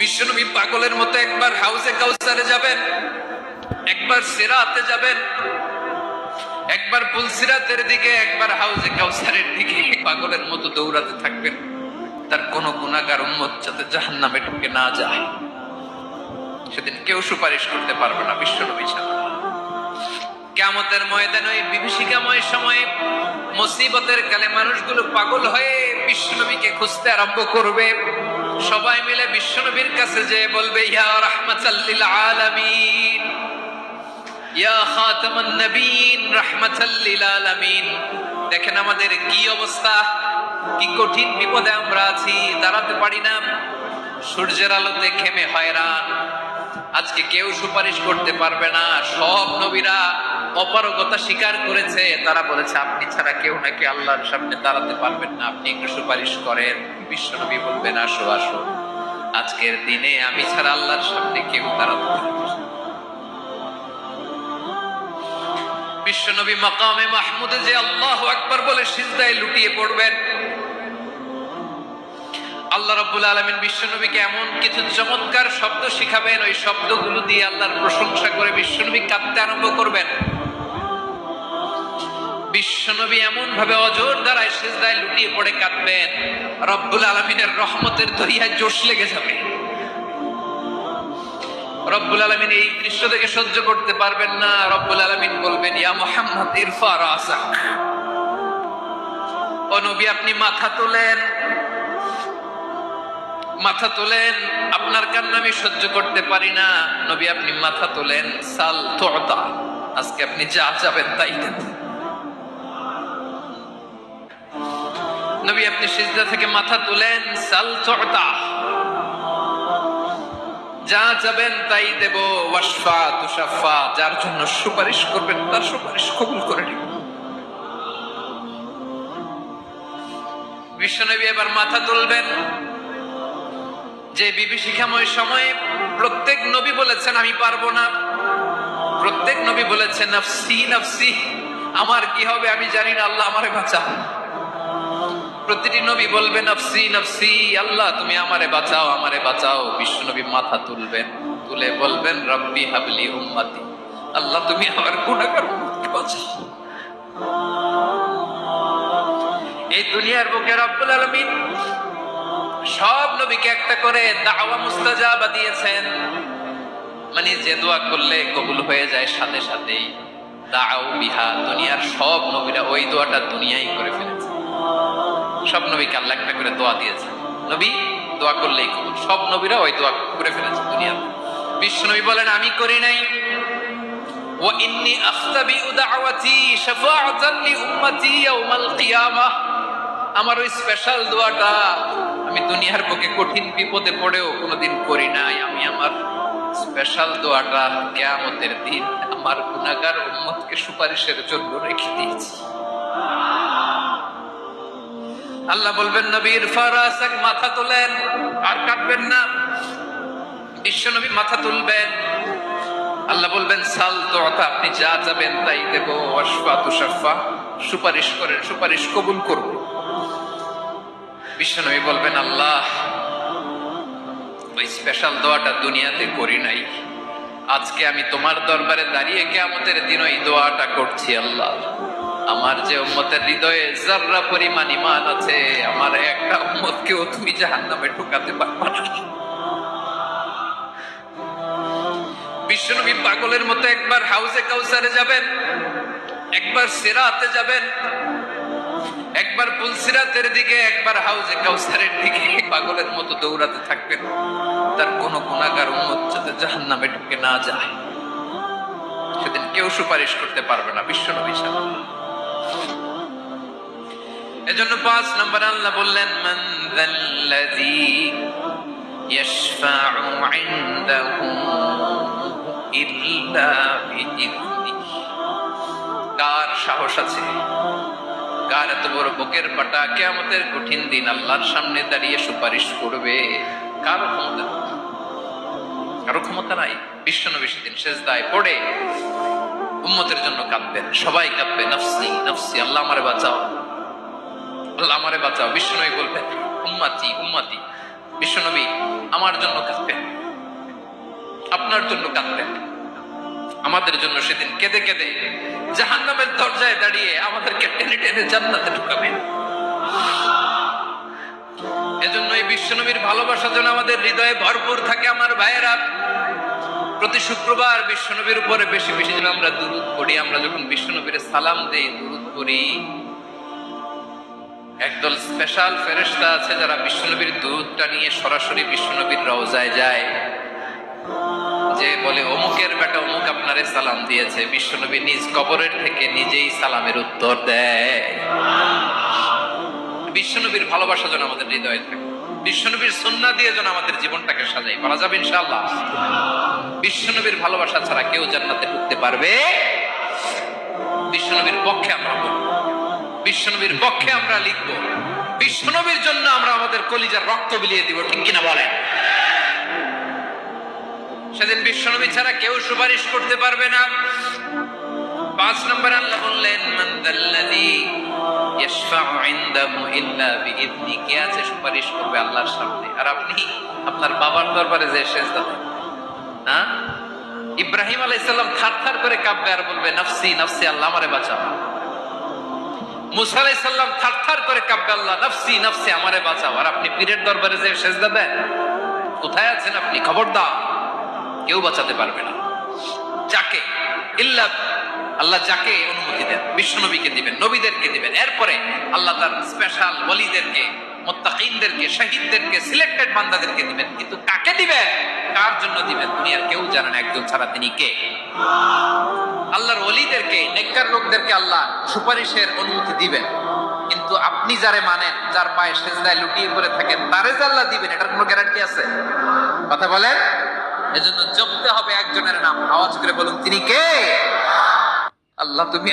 বিশ্বনবী পাগলের মতো একবার হাউজে কাউসারে যাবেন, একবার সিরাতে যাবেন, একবার পুলসিরাতের দিকে, একবার হাউজে কাউসারের দিকে পাগলের মতো দৌড়াতে থাকবেন। তার কোন গুনাহগার উম্মত যাতে জাহান্নামে ঢুকে না যায়। সেদিন কেউ সুপারিশ করতে পারবে না বিশ্বনবী ছাড়া। কিয়ামতের ময়দানে ওই বিভীষিকাময় সময়ে মুসিবতের কালে মানুষগুলো পাগল হয়ে বিশ্বনবীকে খুঁজতে আরম্ভ করবে। সবাই মিলে বিশ্বনবীর কাছে যেয়ে বলবে, ইয়া রাহমাতাল লিল আলামিন, ইয়া খাতামান নবীন, রাহমাতাল লিল আলামিন। দেখেন আমাদের কি অবস্থা, কি কঠিন বিপদে আমরা আছি, দাঁড়াতে পারি না, সূর্যের আলোতে ঘেমে হয়রান। আজকে কেউ সুপারিশ করতে পারবে না। সব নবীরা অপারগতা স্বীকার করেছে, তারা বলেছে আপনি ছাড়া কেউ নাকি আল্লাহর সামনে দাঁড়াতে পারবেন না, আপনি একটু সুপারিশ করেন। বিশ্বনবী বলবেন, আসো আসো, আজকের দিনে আমি ছাড়া আল্লাহর সামনে কেউ দাঁড়াতে পারবে না। বিশ্বনবী মাকামে মাহমুদে যে আল্লাহু আকবার বলে সিজদায় লুটিয়ে পড়বেন। আল্লাহ রাব্বুল আলামিন বিশ্বনবীকে এমন কিছু চমৎকার শব্দ শিখাবেন, ওই শব্দগুলো দিয়ে আল্লাহর প্রশংসা করে বিশ্বনবী কাঁদতে আরম্ভ করবেন। বিশ্বনবী এমন ভাবে অজর দ্বারায় সিজদায় লুটিয়ে পড়ে কাঁদবেন, রব্বুল আলামিনের রহমতের দরিয়ায় জোশ লেগে যাবে। রব্বুল আলামিন এই দৃশ্য থেকে সহ্য করতে পারবেন না। রব্বুল আলামিন বলবেন, ইয়া মুহাম্মদ ইরফা রাসাক, ও নবী আপনি মাথা তোলেন, মাথা তোলেন, আপনার কান্না আমি সহ্য করতে পারি না। নবী আপনি মাথা তোলেন, সাল তুতা, আজকে আপনি যা চাবেন তাই দেন। নবী আপনি সিজদা থেকে মাথা তুলেন, সাল তুতা, যা চাবেন তাই দেব। ওয়াশফা তুশাফা, যার জন্য সুপারিশ করবেন তার সুপারিশ কবুল করে নিব। বিশ্বনবী এবার মাথা তুলবেন। যে বিভীষিকাময় সময়ে প্রত্যেক নবী বলেছেন আমি পারবো না, প্রত্যেক নবী বলেছেন নফসি নফসি, আমার কি হবে আমি জানি না, আল্লাহ আমারে বাঁচাও। প্রতিটি নবী বলবেন নফসি নফসি, আল্লাহ তুমি আমারে বাঁচাও, আমারে বাঁচাও। বিশ্বনবী মাথা তুলবেন, তুলে বলবেন রব্বি হাবলি উম্মতি, আল্লাহ তুমি আমার গুনাহগার উম্মতকে বাঁচাও। এই দুনিয়ার বুকে রব্বুল আলামিন সব নবীকে একটা করে দাওয়া মুস্তাজাবা দিয়েছেন, মানে যে দোয়া করলে কবুল হয়ে যায় সাথে সাথেই। দাও বিহা, দুনিয়ার সব নবীরা ওই দোয়াটা দুনিয়ায় করে ফেলেছে। সব নবীকে আল্লাহ একটা করে দোয়া দিয়েছে, নবী দোয়া করলেই কবুল। সব নবীরা ওই দোয়া করে ফেলেছে দুনিয়াতে। বিশ্বনবী বলেন আমি করি নাই। ওয়া ইন্নী আখতাবিউ দাওয়াতি শাফাআতান লি উম্মতি ইয়াউমাল কিয়ামাহ, আমার ওই স্পেশাল দোয়াটা আমি দুনিয়ার বুকে কঠিন বিপদে পড়েও কোনোদিন করি নাই। আমি আমার স্পেশাল দোয়াটা কিয়ামতের দিন আমার গুনাহগার উম্মতকে সুপারিশের জন্য রেখে দিয়েছি। আল্লাহ বলবেন নবী ইরফা রাসাক, মাথা তোলেন, আর কাটবেন না। বিশ্বনবী মাথা তুলবেন, আল্লাহ বলবেন সাল তুতা, আপনি যা চাবেন তাই দেব। ওয়াশফা তুশাফা, সুপারিশ করেন, সুপারিশ কবুল করব। বিশ্বনবী বলবেন আল্লাহ ওই স্পেশাল দোয়াটা দুনিয়াতে করি নাই, আজকে আমি তোমার দরবারে দাঁড়িয়ে কিয়ামতের দিন ওই দোয়াটা করছি। আল্লাহ আমার যে উম্মতের হৃদয়ে যাররা পরিমাণ ঈমান আছে, আমার একটা উম্মতকেও তুমি জাহান্নামে ঢোকাতে পারবে না। বিশ্বনবী পাগলের মতো একবার হাউজে কাউসারে যাবেন, একবার সিরাতে যাবেন, একবার পুলসিরাতের দিকে, একবার হাউজে কাউসারের দিকে পাগলের মতো দৌড়াতে থাকবেন। তার কোন গুনাহগার উম্মত যাতে জাহান্নামে ঢুকে না যায়। সেদিন কেউ সুপারিশ করতে পারবে না বিশ্বনবী ছাড়া। এজন্য 5 নম্বর আল্লাহ বললেন মান যাল্লাযী ইয়াশফাউ ইনদাহু ইল্লা বিইذনিহি, কার সাহস আছে, কার এত বড় বুকের পাটা কিয়ামতের কঠিন দিন আল্লাহর সামনে দাঁড়িয়ে সুপারিশ করবে? কারো ক্ষমতা, কারো ক্ষমতা নাই। বিশ্বনবী সেদিন সিজদায় পড়ে উম্মতের জন্য কাঁদবেন, সবাই কাঁদবে নফসি নফসি, আল্লাহ আমারে বাঁচাও, আল্লাহ আমারে বাঁচাও। বিশ্বনবী বলবেন উম্মতি উম্মতি। বিশ্বনবী আমার জন্য কাঁদতেন, আপনার জন্য কাঁদতেন, আমাদের জন্য সেদিন কেঁদে কেঁদে জাহান্নামের দরজায় দাঁড়িয়ে আমাদেরকে টেনে টেনে জান্নাতে ঢুকাবেন। এজন্য এই বিশ্বনবীর ভালোবাসা যেন আমাদের হৃদয়ে ভরপুর থাকে। আমার ভাইয়েরা, প্রতি শুক্রবার বিশ্বনবীর উপরে বেশি বেশি যেন আমরা দুরূদ পড়ি। আমরা যখন বিশ্বনবীর সালাম দেই, দুরূদ পড়ি, একদল স্পেশাল ফেরেশতা আছে যারা বিশ্বনবীর দুরূদটা নিয়ে সরাসরি বিশ্বনবীর রওজায় যায়, যে বলে অমুকের বেটা অমুক আপনারে সালাম দিয়েছে। বিশ্বনবী নিজ কবরের থেকে নিজেই সালামের উত্তর দেয়। বিশ্বনবীর ভালোবাসা যেন আমাদের হৃদয়ে থাকে, বিশ্বনবীর সুন্নাহ দিয়ে যেন আমাদের জীবনটাকে সাজাই। বলা যাবে ইনশাআল্লাহ? বিশ্বনবীর ভালোবাসা ছাড়া কেউ জান্নাতে ঢুকতে পারবে? বিশ্বনবীর পক্ষে আমরা বলবো, বিশ্বনবীর পক্ষে আমরা লিখবো, বিশ্বনবীর জন্য আমরা আমাদের কলিজার রক্ত বিলিয়ে দিব, ঠিক কিনা বলেন? সেদিন বিশ্বনবী ছাড়া কেউ সুপারিশ করতে পারবে না। 5 নম্বর আল্লাহ বললেন, মান দাল্লাযী ইয়াশফাউ ইনদাহু ইল্লা বিইذনি, কে আছে সুপারিশ করবে আল্লাহর সামনে আর আপনি আপনার বাবার দরবারে যে সেজদা দেন? হ্যাঁ, ইব্রাহিম আলাইহিস সালাম থারথার করে কাঁপবে আর বলবে নাফসি নাফসি, আল্লাহ আমারে বাঁচাও। মুসা আলাইহিস সালাম থারথার করে কাঁপবে, আল্লাহ নাফসি নাফসি, আমারে বাঁচাও। আর আপনি পীরের দরবারে যে সেজদা দেন? কোথায় আছেন আপনি? খবরদার, কেউ বাঁচাতে পারবে না। যাকে ইল্লা আল্লাহ যাকে অনুমতি দেন, বিশ্বনবীকে দিবেন, নবীদেরকে দিবেন, এরপরে আল্লাহ তার স্পেশাল ওয়ালিদেরকে, মুত্তাকিনদেরকে, শহীদদেরকে, সিলেক্টেড বান্দাদেরকে দিবেন। কিন্তু কাকে দিবেন, কার জন্য দিবেন, দুনিয়ার কেউ জানে না একজন ছাড়া। তিনি কে? আল্লাহর ওয়ালিদেরকে, নেককার লোকদেরকে আল্লাহ সুপারিশের অনুমতি দিবেন। কিন্তু আপনি যারে মানেন, যার পায়ে সেজদায় লুটিয়ে পড়ে থাকেন, তারে যে আল্লাহ দিবেন, এটার কোনো গ্যারান্টি আছে? কথা বলেন। এজন্য জপতে হবে একজনের নাম, আওয়াজ করে বলুন, তিনি কে? আল্লাহ। তুমি